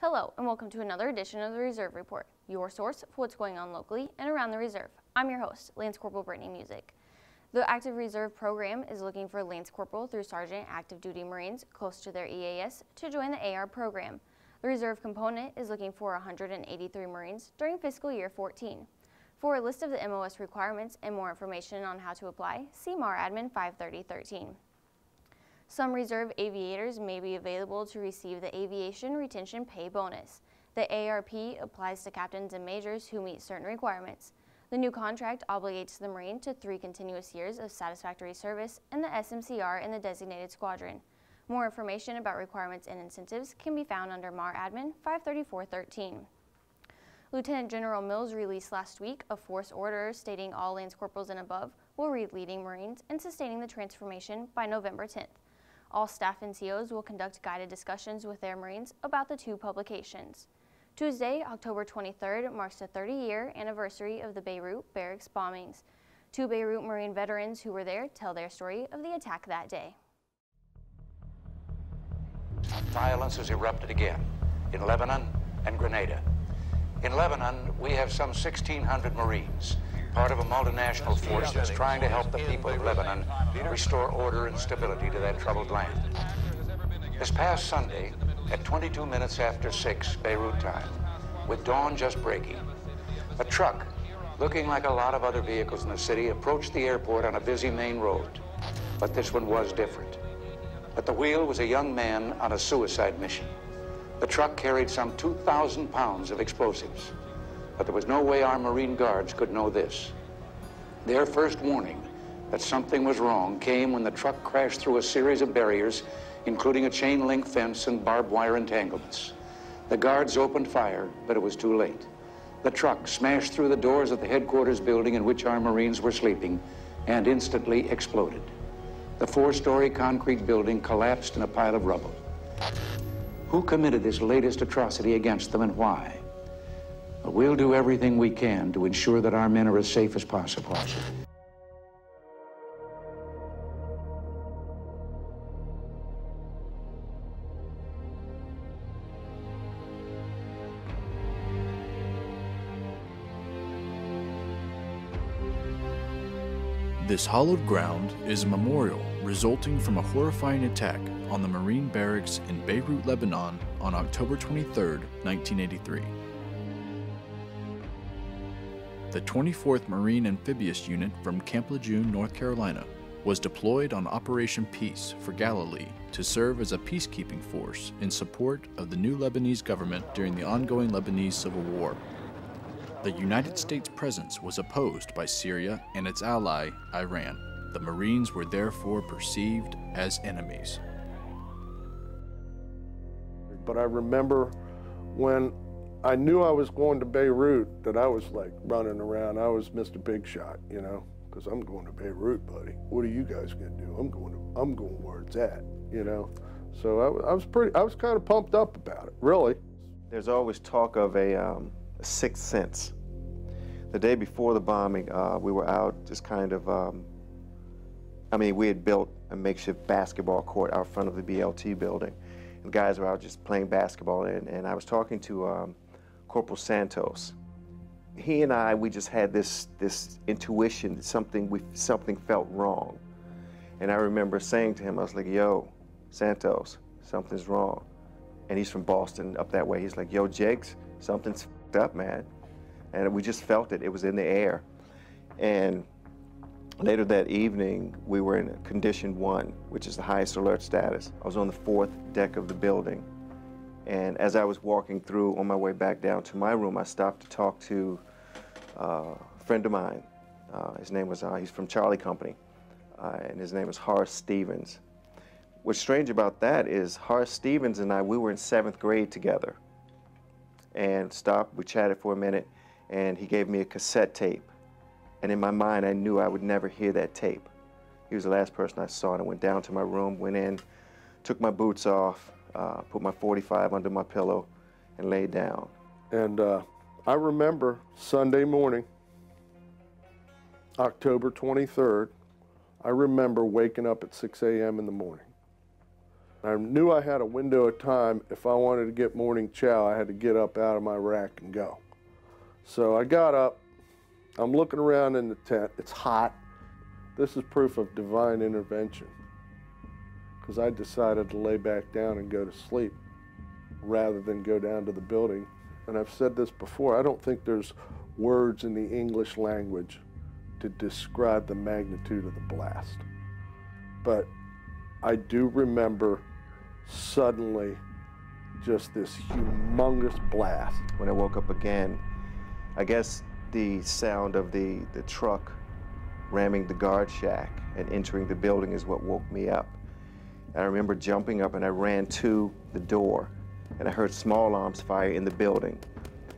Hello, and welcome to another edition of the Reserve Report, your source for what's going on locally and around the Reserve. I'm your host, Lance Corporal Brytani Musick. The Active Reserve program is looking for Lance Corporal through Sergeant active duty Marines close to their EAS to join the AR program. The Reserve component is looking for 183 Marines during fiscal year 14. For a list of the MOS requirements and more information on how to apply, see MAR Admin 53013. Some Reserve aviators may be available to receive the Aviation Retention Pay Bonus. The ARP applies to captains and majors who meet certain requirements. The new contract obligates the Marine to 3 continuous years of satisfactory service in the SMCR in the designated squadron. More information about requirements and incentives can be found under MAR Admin 53413. Lieutenant General Mills released last week a force order stating all Lance Corporals and above will read leading Marines and sustaining the transformation by November 10th. All staff NCOs will conduct guided discussions with their Marines about the 2 publications. Tuesday, October 23rd, marks the 30-year anniversary of the Beirut Barracks bombings. 2 Beirut Marine veterans who were there tell their story of the attack that day. Violence has erupted again in Lebanon and Grenada. In Lebanon, we have some 1,600 Marines, part of a multinational force that's trying to help the people of Lebanon restore order and stability to that troubled land. This past Sunday, at 22 minutes after 6 Beirut time, with dawn just breaking, a truck, looking like a lot of other vehicles in the city, approached the airport on a busy main road. But this one was different. At the wheel was a young man on a suicide mission. The truck carried some 2,000 pounds of explosives. But there was no way our Marine Guards could know this. Their first warning that something was wrong came when the truck crashed through a series of barriers, including a chain link fence and barbed wire entanglements. The guards opened fire, but it was too late. The truck smashed through the doors of the headquarters building in which our Marines were sleeping and instantly exploded. The 4-story concrete building collapsed in a pile of rubble. Who committed this latest atrocity against them and why? We'll do everything we can to ensure that our men are as safe as possible. This hallowed ground is a memorial resulting from a horrifying attack on the Marine Barracks in Beirut, Lebanon on October 23, 1983. The 24th Marine Amphibious Unit from Camp Lejeune, North Carolina, was deployed on Operation Peace for Galilee to serve as a peacekeeping force in support of the new Lebanese government during the ongoing Lebanese Civil War. The United States' presence was opposed by Syria and its ally, Iran. The Marines were therefore perceived as enemies. But I remember when I knew I was going to Beirut that I was like running around. I was Mr. Big Shot, you know, because I'm going to Beirut, buddy. What are you guys gonna do? I'm going where it's at, you know. So I was kind of pumped up about it, really. There's always talk of a sixth sense. The day before the bombing, we were out just kind of, we had built a makeshift basketball court out front of the BLT building. And guys were out just playing basketball, and I was talking to Corporal Santos. He and I, we just had this intuition that something felt wrong. And I remember saying to him, I was like, yo, Santos, something's wrong. And he's from Boston, up that way. He's like, yo, Jigs, something's f***ed up, man. And we just felt it. It was in the air. And later that evening, we were in Condition 1, which is the highest alert status. I was on the 4th deck of the building. And as I was walking through on my way back down to my room, I stopped to talk to a friend of mine. His name was, he's from Charlie Company, and his name is Horace Stevens. What's strange about that is Horace Stevens and I, we were in 7th grade together. And we chatted for a minute, and he gave me a cassette tape. And in my mind, I knew I would never hear that tape. He was the last person I saw, and I went down to my room, went in, took my boots off, put my .45 under my pillow, and laid down. And I remember Sunday morning, October 23rd, I remember waking up at 6 a.m. in the morning. I knew I had a window of time. If I wanted to get morning chow, I had to get up out of my rack and go. So I got up. I'm looking around in the tent. It's hot. This is proof of divine intervention, because I decided to lay back down and go to sleep rather than go down to the building. And I've said this before, I don't think there's words in the English language to describe the magnitude of the blast. But I do remember suddenly just this humongous blast. When I woke up again, I guess the sound of the truck ramming the guard shack and entering the building is what woke me up. And I remember jumping up and I ran to the door and I heard small arms fire in the building.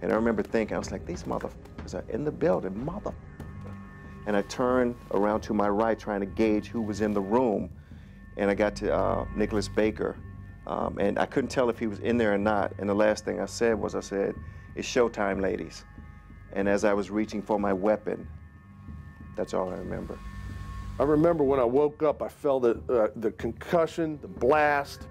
And I remember thinking, I was like, these motherfuckers are in the building, motherfucker. And I turned around to my right trying to gauge who was in the room. And I got to Nicholas Baker. And I couldn't tell if he was in there or not. And the last thing I said, it's showtime, ladies. And as I was reaching for my weapon, that's all I remember. I remember when I woke up, I felt the concussion, the blast,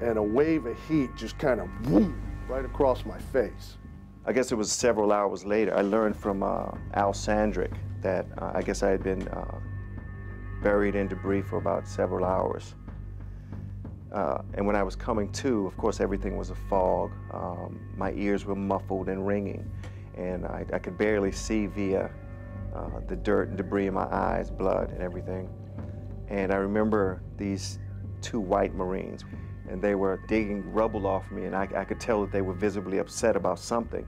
and a wave of heat just kind of whoom, right across my face. I guess it was several hours later, I learned from Al Sandrick that I guess I had been buried in debris for about several hours. And when I was coming to, of course, everything was a fog. My ears were muffled and ringing, and I could barely see via the dirt and debris in my eyes, blood and everything. And I remember these two white Marines, and they were digging rubble off me, and I could tell that they were visibly upset about something.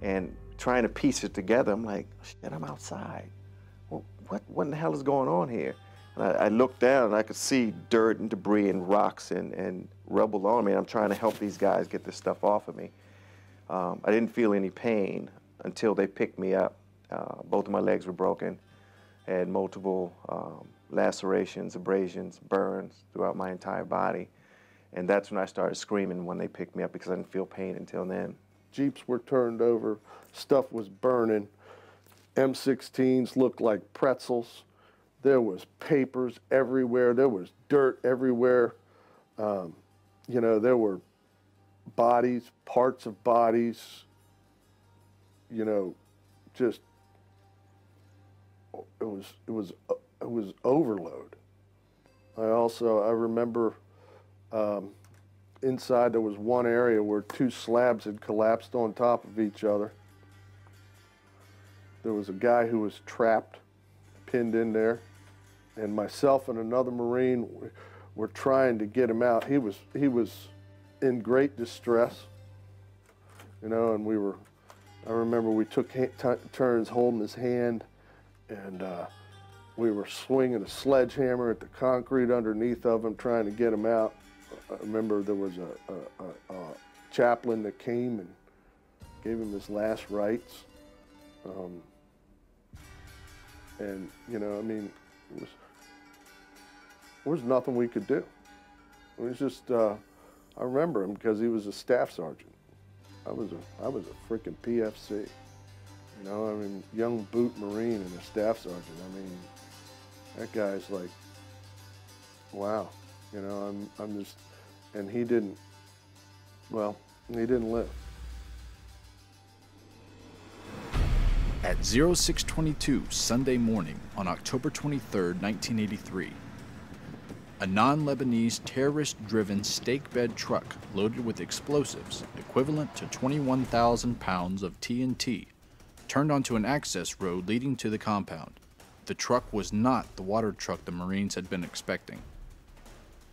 And trying to piece it together, I'm like, shit, I'm outside. Well, what in the hell is going on here? And I looked down and I could see dirt and debris and rocks and rubble on me, and I'm trying to help these guys get this stuff off of me. I didn't feel any pain until they picked me up. Both of my legs were broken. I had multiple lacerations, abrasions, burns throughout my entire body. And that's when I started screaming when they picked me up, because I didn't feel pain until then. Jeeps were turned over, stuff was burning. M16s looked like pretzels. There was papers everywhere. There was dirt everywhere. You know, there were bodies, parts of bodies, you know, just, it was overload. I remember inside there was one area where two slabs had collapsed on top of each other. There was a guy who was trapped, pinned in there, and myself and another Marine were trying to get him out. He was in great distress, you know, and I remember we took turns holding his hand, and we were swinging a sledgehammer at the concrete underneath of him, trying to get him out. I remember there was a chaplain that came and gave him his last rites. And, you know, I mean, there was nothing we could do. It was just, I remember him because he was a staff sergeant. I was a freaking PFC. You know, I mean, young boot Marine and a staff sergeant. I mean, that guy's like, wow. You know, I'm just, and he didn't live. At 06:22 Sunday morning on October 23, 1983, a non-Lebanese terrorist-driven stake-bed truck loaded with explosives equivalent to 21,000 pounds of TNT turned onto an access road leading to the compound. The truck was not the water truck the Marines had been expecting.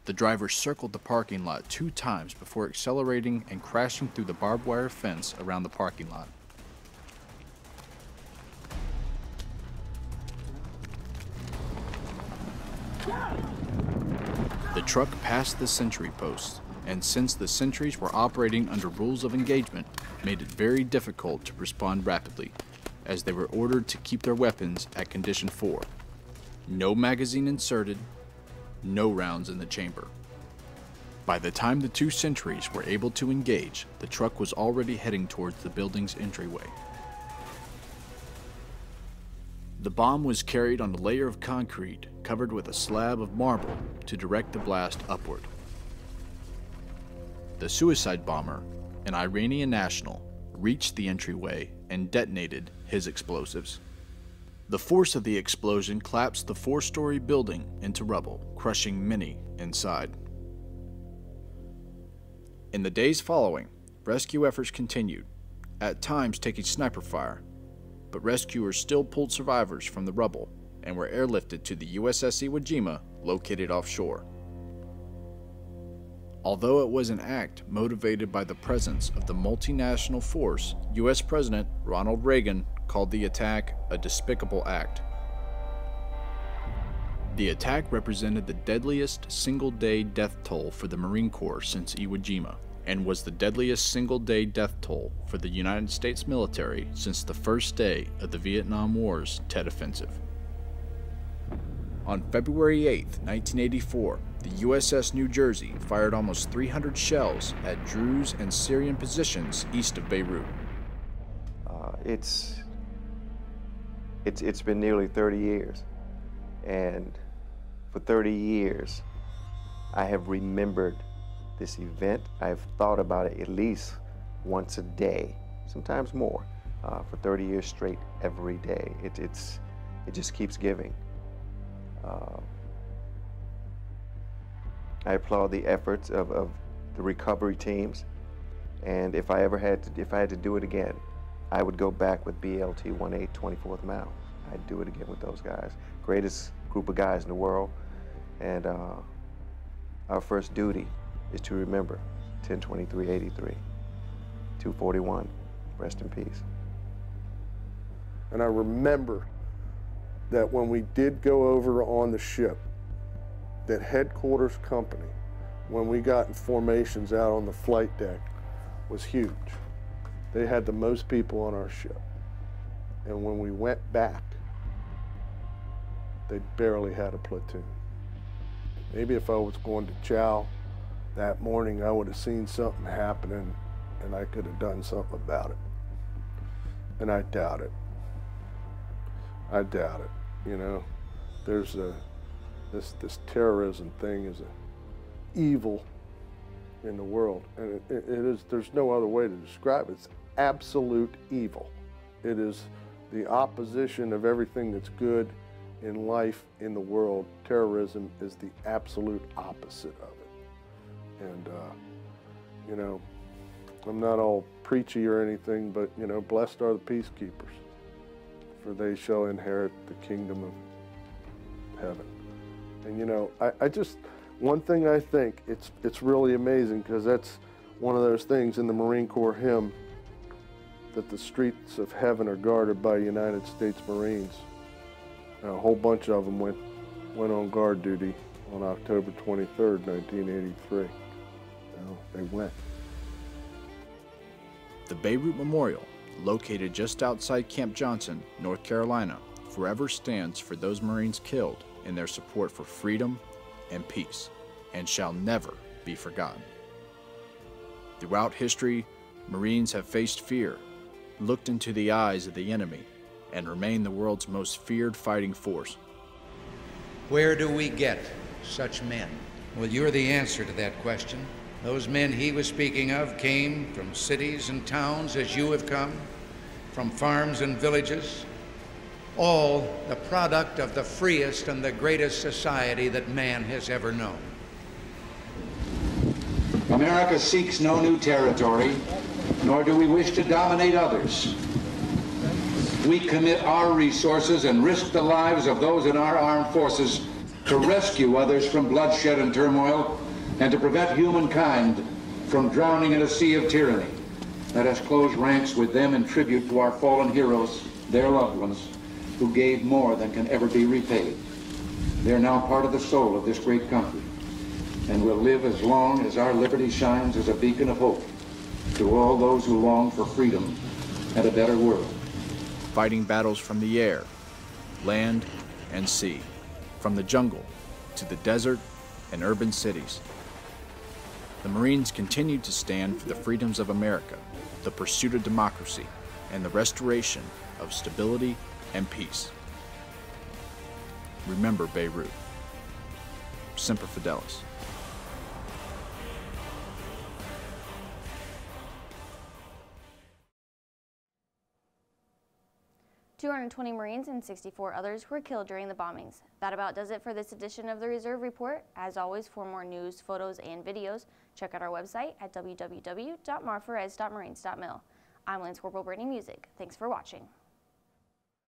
The driver circled the parking lot 2 times before accelerating and crashing through the barbed wire fence around the parking lot. The truck passed the sentry posts, and since the sentries were operating under rules of engagement, made it very difficult to respond rapidly, as they were ordered to keep their weapons at condition 4. No magazine inserted, no rounds in the chamber. By the time the 2 sentries were able to engage, the truck was already heading towards the building's entryway. The bomb was carried on a layer of concrete covered with a slab of marble to direct the blast upward. the suicide bomber, an Iranian national, reached the entryway and detonated his explosives. The force of the explosion collapsed the 4-story building into rubble, crushing many inside. In the days following, rescue efforts continued, at times taking sniper fire, but rescuers still pulled survivors from the rubble and were airlifted to the USS Iwo Jima, located offshore. Although it was an act motivated by the presence of the multinational force, U.S. President Ronald Reagan called the attack a despicable act. The attack represented the deadliest single-day death toll for the Marine Corps since Iwo Jima, and was the deadliest single-day death toll for the United States military since the first day of the Vietnam War's Tet Offensive. On February 8, 1984, the USS New Jersey fired almost 300 shells at Druze and Syrian positions east of Beirut. It's been nearly 30 years, and for 30 years, I have remembered this event. I've thought about it at least once a day, sometimes more, for 30 years straight, every day. It just keeps giving. I applaud the efforts of the recovery teams, and if I had to do it again, I would go back with BLT 18 24th Mile. I'd do it again with those guys. Greatest group of guys in the world, and our first duty is to remember 10/23/83, 241, rest in peace. And I remember that when we did go over on the ship, that headquarters company, when we got in formations out on the flight deck, was huge. They had the most people on our ship. And when we went back, they barely had a platoon. Maybe if I was going to chow that morning, I would have seen something happening and I could have done something about it. And I doubt it. I doubt it. You know, there's this terrorism thing is a evil in the world, and it is. There's no other way to describe it. It's absolute evil. It is the opposition of everything that's good in life in the world. Terrorism is the absolute opposite of it. And you know, I'm not all preachy or anything, but you know, blessed are the peacekeepers, for they shall inherit the kingdom of heaven. And you know, I just, one thing I think, it's really amazing, because that's one of those things in the Marine Corps hymn, that the streets of heaven are guarded by United States Marines. And a whole bunch of them went on guard duty on October 23rd, 1983. You know, they went. The Beirut Memorial, located just outside Camp Johnson, North Carolina, forever stands for those Marines killed in their support for freedom and peace, and shall never be forgotten. Throughout history, Marines have faced fear, looked into the eyes of the enemy, and remain the world's most feared fighting force. Where do we get such men? Well, you're the answer to that question. Those men he was speaking of came from cities and towns as you have come, from farms and villages, all the product of the freest and the greatest society that man has ever known. America seeks no new territory, nor do we wish to dominate others. We commit our resources and risk the lives of those in our armed forces to rescue others from bloodshed and turmoil, and to prevent humankind from drowning in a sea of tyranny. Let us close ranks with them in tribute to our fallen heroes, their loved ones, who gave more than can ever be repaid. They are now part of the soul of this great country, and will live as long as our liberty shines as a beacon of hope to all those who long for freedom and a better world. Fighting battles from the air, land, and sea, from the jungle to the desert and urban cities. The Marines continue to stand for the freedoms of America, the pursuit of democracy, and the restoration of stability and peace. Remember Beirut. Semper Fidelis. 220 Marines and 64 others were killed during the bombings. That about does it for this edition of the Reserve Report. As always, for more news, photos, and videos, check out our website at www.marforez.marines.mil. I'm Lance Corporal Brytani Musick. Thanks for watching.